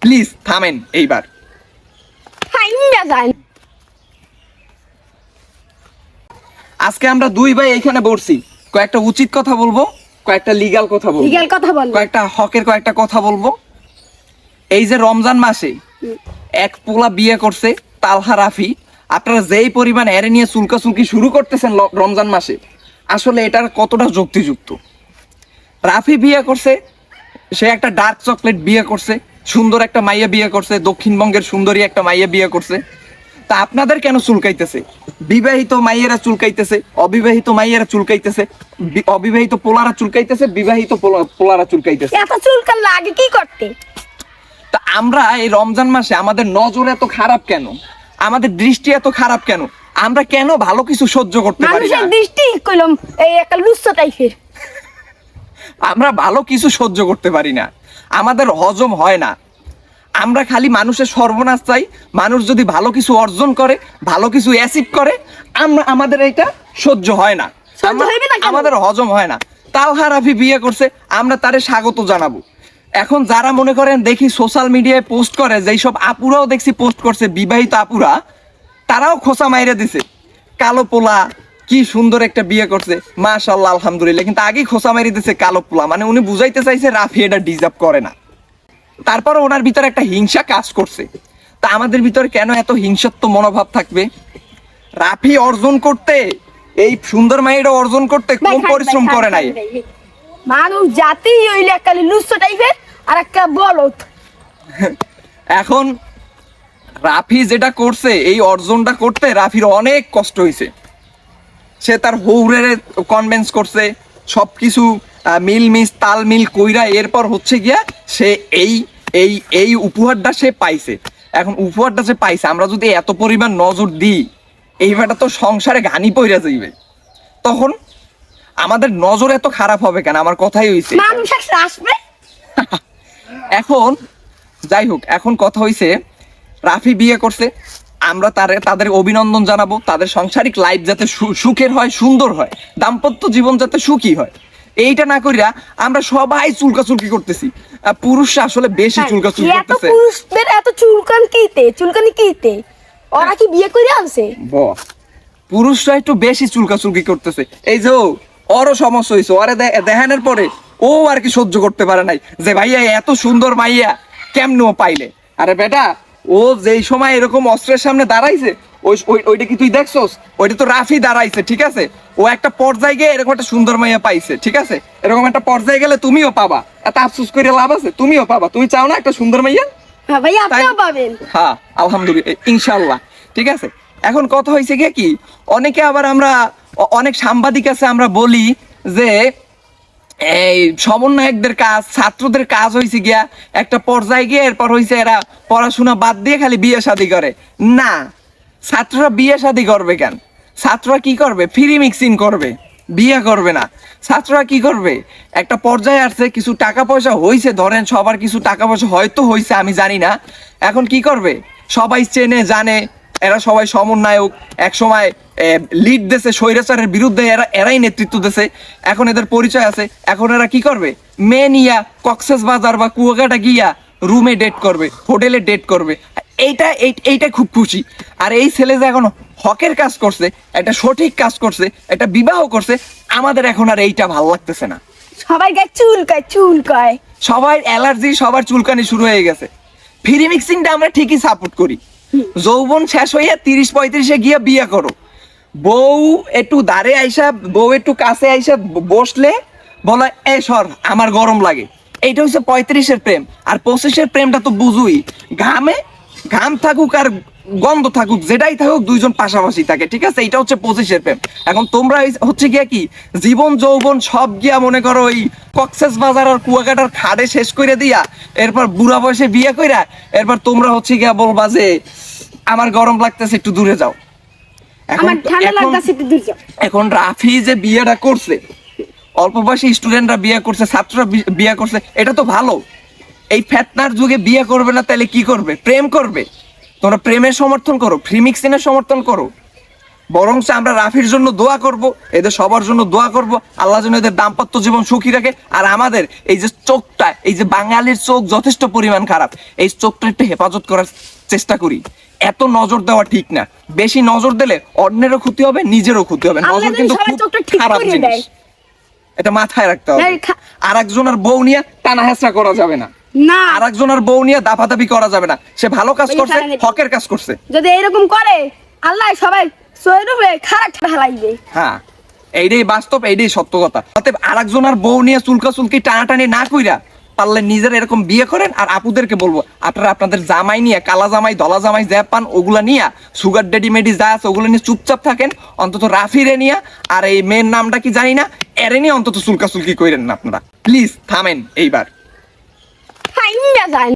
Please থামেন এইবার। আজকে আমরা দুই ভাই এইখানে বসছি, কয়েকটা উচিত কথা বলবো, কয়েকটা লিগ্যাল কথা বলবো, কয়েকটা হকের কয়েকটা কথা বলবো। এই যে রমজান মাসে এক পোলা বিয়ে করছে তালহা রাফি, আপনারা যেই পরিমাণ এরে নিয়ে চুলকাচুলকি শুরু করতেছেন রমজান মাসে, আসলে এটার কতটা যুক্তিযুক্ত? রাফি বিয়ে করছে, সে একটা ডার্ক চকলেট বিয়ে করছে, সুন্দর একটা মাইয়া বিয়ে করছে, দক্ষিণবঙ্গের সুন্দরী একটা মাইয়া বিয়ে করছে। তা আপনাদের কেন চুলকাইতেছে? বিবাহিত মাইয়েরা চুলকাইতেছে, অবিবাহিত মাইয়েরা চুলকাইতেছে, অবিবাহিত পোলারা চুলকাইতেছে, বিবাহিত পোলারা চুলকাইতেছে। এত চুলকান লাগে কি করতে? তা আমরা এই রমজান মাসে আমাদের নজর এত খারাপ কেন, আমাদের দৃষ্টি এত খারাপ কেন? আমরা কেন ভালো কিছু সহ্য করতে পারি না? মানুষের দৃষ্টি কইলাম এই একটা লুচ্চা টাইপের। আমরা ভালো কিছু সহ্য করতে পারি না, আমাদের হজম হয় না। আমরা খালি মানুষের সর্বনাশ চাই। মানুষ যদি ভালো কিছু অর্জন করে, ভালো কিছু অ্যাচিভ করে, আমাদের এটা সহ্য হয় না, আমাদের হজম হয় না। তালহা রাফি বিয়ে করছে, আমরা তারে স্বাগত জানাবো। এখন যারা মনে করেন দেখি সোশ্যাল মিডিয়ায় পোস্ট করে, যেই সব আপুরাও দেখছি পোস্ট করছে, বিবাহিত আপুরা, তারাও খোঁচা মাইরে দিছে, কালো পোলা কি সুন্দর একটা বিয়ে করছে, মাশাআল্লাহ আলহামদুলিল্লাহ, কিন্তু আগেই খোঁচা মাইরে দিছে কালো পোলা। মানে উনি বুঝাইতে চাইছে রাফি এটা ডিজার্ভ করে না। তারপর ওনার ভিতরে একটা হিংসা কাজ করছে। তা আমাদের ভিতরে কেন এত হিংসাত্ব মনোভাব থাকবে? রাফি অর্জন করতে, এই সুন্দর মাইটা অর্জন করতে খুব পরিশ্রম করে নাই। মানুষ জাতি হইলে একটা লুচ্চা টাইপের আর একটা বলদ। এখন রাফি যেটা করছে, এই অর্জনটা করতে রাফির অনেক কষ্ট হয়েছে। সে তার হৌরের কনভিন্স করছে, সবকিছু মিল মিস তাল মিল কইরা এরপর হচ্ছে গিয়া সে এই এই এই উপহারটা সে পাইছে। এখন উপহারটা সে পাইছে, আমরা যদি এত পরিমাণ নজর দিই, এইবারটা তো সংসারে ঘানি পইরা যাইবে। তখন আমাদের নজর এত খারাপ হবে কেন? আমার কথাই হইছে। মানুষ আসবে। এখন যাই হোক, এখন কথা হইছে রাফি বিয়ে করছে, আমরা তাদের অভিনন্দন জানাবো। তাদের সাংসারিক লাইফ যাতে সুখের হয়, সুন্দর হয়, দাম্পত্য জীবন যাতে সুখী হয়, এইটা না কইরা আমরা সবাই চুলকাচুলকি করতেছি। পুরুষরা আসলে বেশি চুলকাচুলকি করতেছে। পুরুষদের এত চুলকানি কিতে? ওরা কি বিয়ে করে আনছে? পুরুষরা একটু বেশি চুলকাচুলকি করতেছে। এই যে ওরও সমস্যা হয়েছে, ওরে দেখানোর পরে ও আর কি সহ্য করতে পারে নাই, যে ভাইয়া এত সুন্দর মাইয়া কেমনে ও পাইলে। আরে বেটা, ও যেই সময় এরকম অস্ত্রের সামনে দাঁড়াইছে, ওইটা কি তুই দেখছস? ওইটা তো রাফি দাঁড়াইছে, ঠিক আছে? ও একটা পর্যায়ে গিয়ে এরকম একটা সুন্দর মাইয়া পাইছে, ঠিক আছে? এরকম একটা পর্যায়ে গেলে তুমিও পাবা, এত আফসোস করে লাভ আছে? তুমিও পাবা। তুমি চাও না একটা সুন্দর মাইয়া? হ্যাঁ ভাই, আপনিও পাবেন। হ্যাঁ আলহামদুলিল্লাহ, ইনশাআল্লাহ। ঠিক আছে, এখন কথা হয়েছে কি, অনেকে আবার আমরা অনেক সাংবাদিক আছে, আমরা বলি যে এই সমন্বয়কদের কাজ, ছাত্রদের কাজ হয়েছে গিয়া একটা পর্যায়ে গিয়ে এরপর হয়েছে এরা পড়াশোনা বাদ দিয়ে খালি বিয়ে শাদী করে। না, ছাত্ররা বিয়ে শাদী করবে কেন? ছাত্ররা কি করবে? ফ্রি মিক্সিং করবে, বিয়ে করবে না। ছাত্ররা কি করবে? একটা পর্যায়ে আসছে, কিছু টাকা পয়সা হয়েছে, ধরেন সবার কিছু টাকা পয়সা হয়তো হয়েছে, আমি জানি না। এখন কি করবে? সবাই চেনে জানে, এরা সবাই সমন্বয়ক, এক সময় লিড দেশে স্বৈরাচারের বিরুদ্ধে এরাই নেতৃত্ব দেশে, এখন এদের পরিচয় আছে। এখন এরা কি করবে? মেয়ে নিয়া কক্সেস বাজার বা কুয়াকাটা গিয়া রুমে ডেট করবে, হোটেলে ডেট করবে। এইটা খুব খুশি। আর এই ছেলে যে এখন হকের কাজ করছে, একটা সঠিক কাজ করছে, একটা বিবাহ করছে, আমাদের এখন আর এইটা ভালো লাগতেছে না। সবাই গায়ে চুলকায়, সবার অ্যালার্জি, সবার চুলকানি শুরু হয়ে গেছে। ফ্রি মিক্সিংটা আমরা ঠিকই সাপোর্ট করি। যৌবন শেষ হইয়া 30-35-এ গিয়া বিয়ে করো। বউ একটু দাঁড়ে আইসা, বউ একটু কাছে আইসা বসলে বলে এ সর, আমার গরম লাগে। এইটা হচ্ছে 35-এর প্রেম। আর 25-এর প্রেমটা তো বুঝুই, ঘাম থাকুক আর গন্ধ থাকুক, যেটাই থাকুক, দুইজন পাশাপাশি থাকে, ঠিক আছে? এটা হচ্ছে 25-এর প্রেম। এখন তোমরা হচ্ছে গিয়া কি, জীবন যৌবন সব গিয়া মনে করো ওই কক্সেস বাজার আর কুয়াকাটার খাড়ে শেষ করে দিয়া, এরপর বুড়া বয়সে বিয়ে কইরা, এরপর তোমরা হচ্ছে গিয়া বলবা যে আমার গরম লাগতেছে, একটু দূরে যাও। এখন রাফি যে বিয়েটা করছে, অল্প বয়সী স্টুডেন্টরা বিয়ে করছে, ছাত্ররা বিয়ে করছে, এটা তো ভালো। এই ফেতনার যুগে বিয়ে করবে না তাহলে কি করবে? প্রেম করবে। তোমরা প্রেমের সমর্থন করো, ফ্রি মিক্সিংয়ের সমর্থন করো। বরং আমরা রাফির জন্য দোয়া করব, এদের সবার জন্য দোয়া করব, আল্লাহ যেন এদের দাম্পত্য জীবন সুখী রাখে। আর আমাদের এই যে চোখটা, এই যে বাঙালির চোখ যথেষ্ট পরিমাণ খারাপ, এই চোখটা একটু হেফাজত করার চেষ্টা করি। এত নজর দেওয়া ঠিক না, বেশি নজর দিলে অন্যেরও ক্ষতি হবে, নিজেরও ক্ষতি হবে। আল্লাহ নজর যেন কিন্তু সবার খুব চোখটা ঠিক খারাপ করিয়ে জিনিস, দেয়। এটা মাথায় রাখতে হবে। এই আর একজনের বউ নিয়ে টানা হেঁচড়া করা যাবে না, না আর একজনের বউ নিয়ে দাপাদাপি করা যাবে না। সে ভালো কাজ ওই করছে, কারণে- হকের কাজ করছে। যদি এরকম করে আল্লাহ সবাই সৈরূপে খারাপ হারাইবে। হ্যাঁ, এইটাই বাস্তব, এইটাই সত্য কথা। অতএব আরেকজনের বউ নিয়ে চুলকি টানাটানি না কইরা পারলে নিজের এরকম বিয়ে করেন। আর আপুদেরকে বলবো, আপনারা আপনাদের জামাই নিয়ে, কালা জামাই দলা জামাই যা পান ওগুলা নিয়ে, সুগার ডেডি মেডি যা আছে ওগুলো নিয়ে চুপচাপ থাকেন। অন্তত রাফিরে নিয়ে, আর এই মেয়ের নামটা কি জানি না, এরে নিয়ে অন্তত চুলকি কইরেন না আপনারা। প্লিজ থামেন এইবার। হাই না যায়